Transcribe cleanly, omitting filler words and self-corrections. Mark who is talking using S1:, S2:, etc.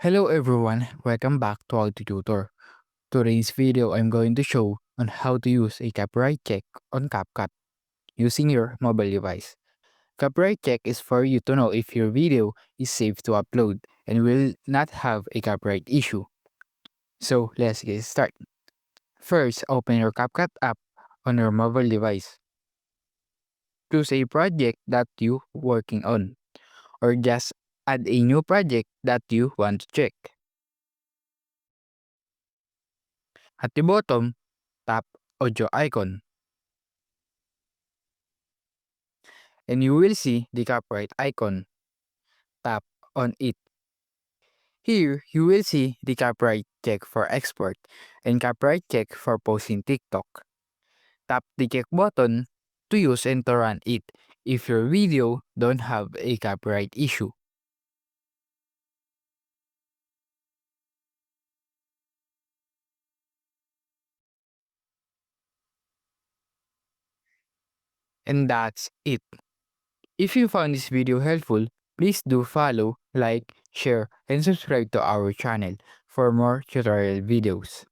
S1: Hello everyone, welcome back to our Tutor. Today's video I'm going to show on how to use a copyright check on CapCut using your mobile device. Copyright check is for you to know if your video is safe to upload and will not have a copyright issue. So let's get started. First, open your CapCut app on your mobile device. Choose a project that you working on or just add a new project that you want to check. At the bottom, tap audio icon and you will see the copyright icon. Tap on it. Here, you will see the copyright check for export and copyright check for posting TikTok. Tap the check button to use and to run it if your video don't have a copyright issue. And that's it. If you found this video helpful, please do follow, like, share, and subscribe to our channel for more tutorial videos.